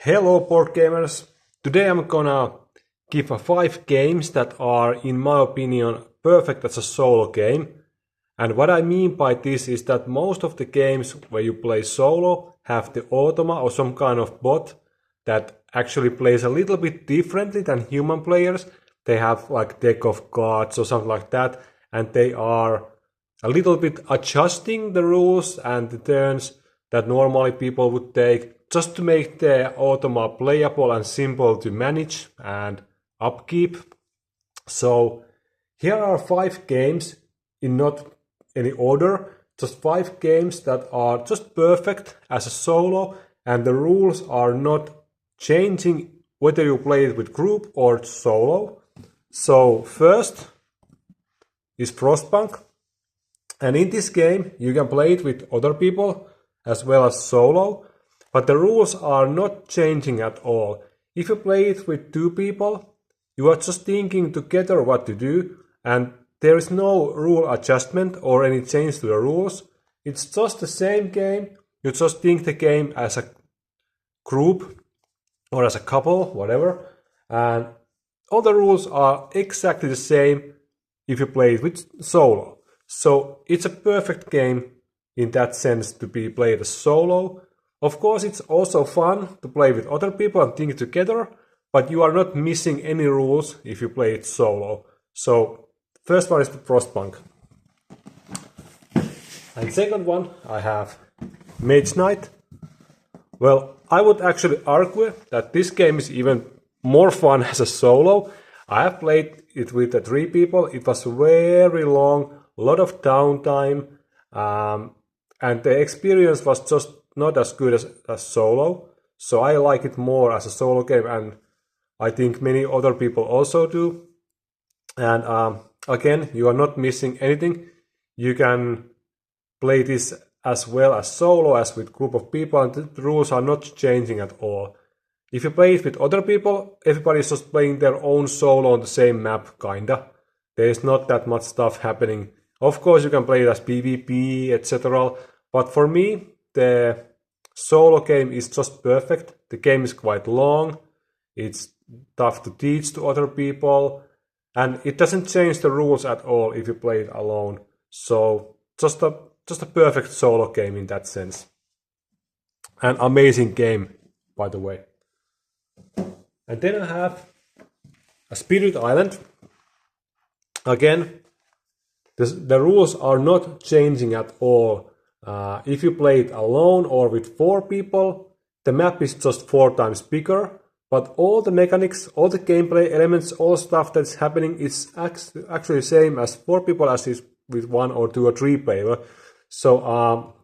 Hello board gamers! Today I'm gonna give 5 games that are, in my opinion, perfect as a solo game. And what I mean by this is that most of the games where you play solo have the automa or some kind of bot that actually plays a little bit differently than human players. They have like deck of cards or something like that, and they are a little bit adjusting the rules and the turns that normally people would take just to make the automa playable and simple to manage and upkeep. So here are 5 games in not any order, just 5 games that are just perfect as a solo, and the rules are not changing whether you play it with group or solo. So first is Frostpunk, and in this game you can play it with other people as well as solo, but the rules are not changing at all. If you play it with 2 people, you are just thinking together what to do, and there is no rule adjustment or any change to the rules. It's just the same game. You just think the game as a group or as a couple, whatever, and all the rules are exactly the same if you play it with solo. So it's a perfect game in that sense to be played as solo. Of course, it's also fun to play with other people and think together, but you are not missing any rules if you play it solo. So first one is the Frostpunk. And second one I have Mage Knight. Well, I would actually argue that this game is even more fun as a solo. I have played it with 3 people. It was very long, a lot of downtime, and the experience was just not as good as solo. So I like it more as a solo game, and I think many other people also do. And again, you are not missing anything. You can play this as well as solo as with group of people, and the rules are not changing at all. If you play it with other people, everybody's just playing their own solo on the same map, kinda. There is not that much stuff happening. Of course, you can play it as PvP, etc. But for me, the solo game is just perfect. The game is quite long. It's tough to teach to other people, and it doesn't change the rules at all if you play it alone. So just a perfect solo game in that sense. An amazing game, by the way. And then I have a Spirit Island. Again, the rules are not changing at all. If you play it alone or with 4 people, the map is just 4 times bigger, but all the mechanics, all the gameplay elements, all stuff that's happening is actually the same as 4 people as is with 1 or 2 or 3 player. So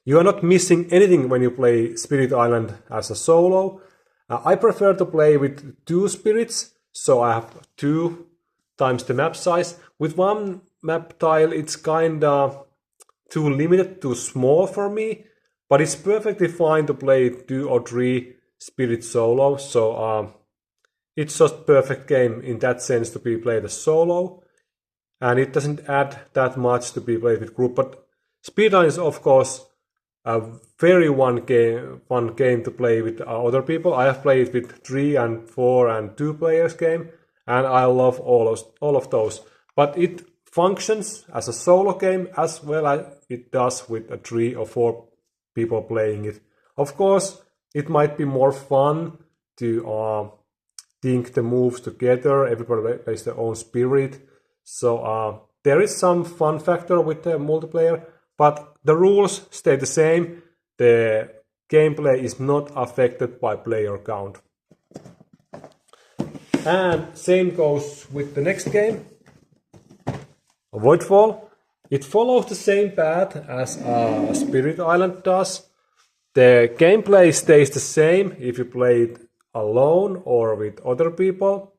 you are not missing anything when you play Spirit Island as a solo. I prefer to play with 2 spirits, so I have 2 times the map size. With 1 map tile, it's kinda too limited, too small for me, but it's perfectly fine to play 2 or 3 spirit solo. So it's just perfect game in that sense to be played as solo, and it doesn't add that much to be played with group. But Spirit Island is of course a very fun game to play with other people. I have played with 3 and 4 and 2 players game, and I love all of those. But it functions as a solo game as well as it does with 3 or 4 people playing it. Of course, it might be more fun to think the moves together. Everybody plays their own spirit. So there is some fun factor with the multiplayer, but the rules stay the same. The gameplay is not affected by player count. And same goes with the next game, Voidfall. It follows the same path as Spirit Island does. The gameplay stays the same if you play it alone or with other people.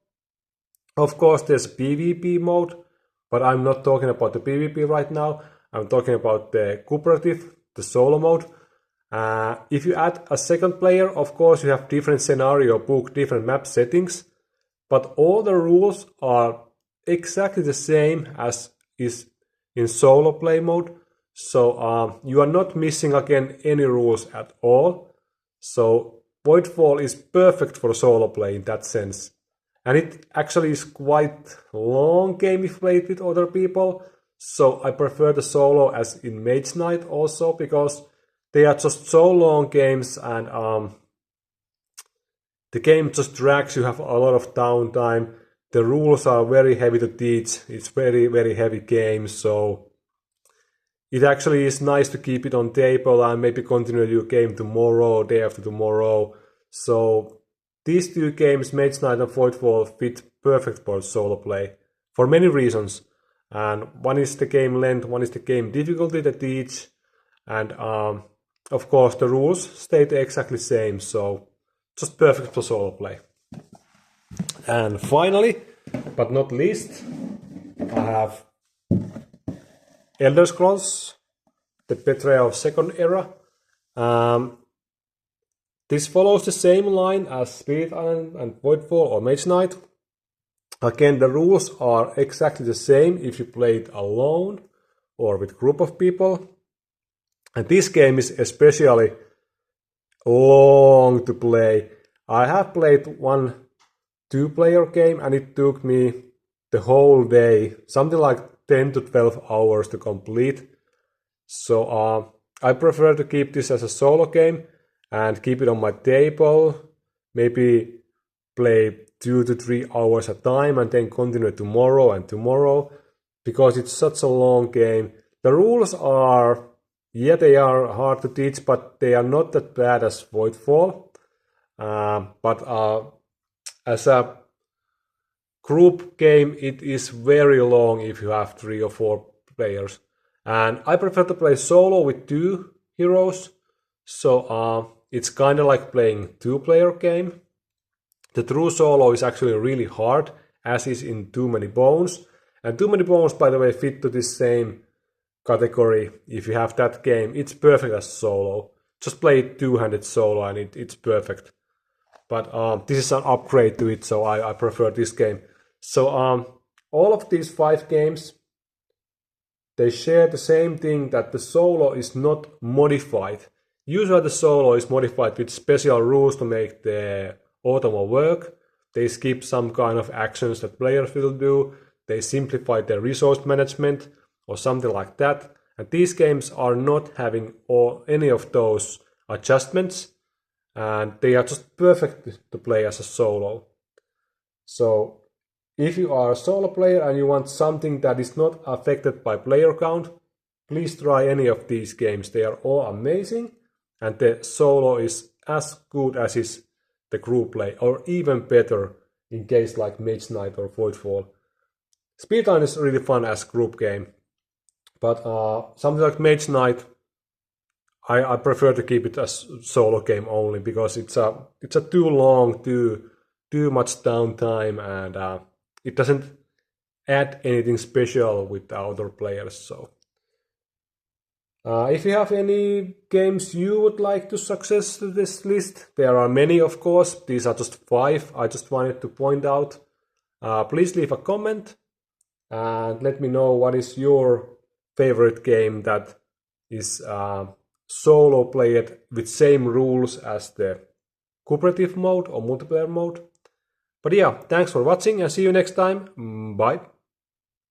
Of course, there's a PvP mode, but I'm not talking about the PvP right now. I'm talking about the cooperative, the solo mode. If you add a second player, of course you have different scenario book, different map settings, but all the rules are exactly the same as is in solo play mode. So you are not missing again any rules at all. So Voidfall is perfect for solo play in that sense. And it actually is quite long game if played with other people. So I prefer the solo as in Mage Knight also, because they are just so long games, and the game just drags. You have a lot of downtime. The rules are very heavy to teach. It's very, very heavy game, so it actually is nice to keep it on table and maybe continue your game tomorrow, day after tomorrow. So these two games, Mage Knight and Voidfall, fit perfect for solo play for many reasons. And one is the game length, one is the game difficulty to teach, and of course the rules stay the exactly same. So just perfect for solo play. And finally, but not least, I have Elder Scrolls, The Betrayal of Second Era. This follows the same line as Spirit Island and Voidfall or Mage Knight. Again, the rules are exactly the same if you play it alone or with a group of people. And this game is especially long to play. I have played one 2-player game and it took me the whole day, something like 10 to 12 hours to complete. So I prefer to keep this as a solo game and keep it on my table, maybe play 2 to 3 hours at a time and then continue tomorrow and tomorrow, because it's such a long game. The rules are, they are hard to teach, but they are not that bad as Voidfall. But as a group game, it is very long if you have 3 or 4 players. And I prefer to play solo with 2 heroes. So it's kind of like playing 2-player game. The true solo is actually really hard, as is in Too Many Bones. And Too Many Bones, by the way, fit to this same category. If you have that game, it's perfect as solo. Just play it 2-handed solo and it's perfect. But this is an upgrade to it, so I prefer this game. So all of these 5 games, they share the same thing, that the solo is not modified. Usually the solo is modified with special rules to make the automa work. They skip some kind of actions that players will do. They simplify their resource management or something like that. And these games are not having any of those adjustments. And they are just perfect to play as a solo. So if you are a solo player and you want something that is not affected by player count, please try any of these games. They are all amazing. And the solo is as good as is the group play, or even better in case like Mage Knight or Voidfall. Spirit Island is really fun as group game. But something like Mage Knight, I prefer to keep it as solo game only, because it's a too long, too much downtime, and it doesn't add anything special with the other players. So if you have any games you would like to success to this list, there are many, of course. These are just 5. I just wanted to point out. Please leave a comment and let me know what is your favorite game that is solo played with same rules as the cooperative mode or multiplayer mode. But yeah, thanks for watching and see you next time. Bye.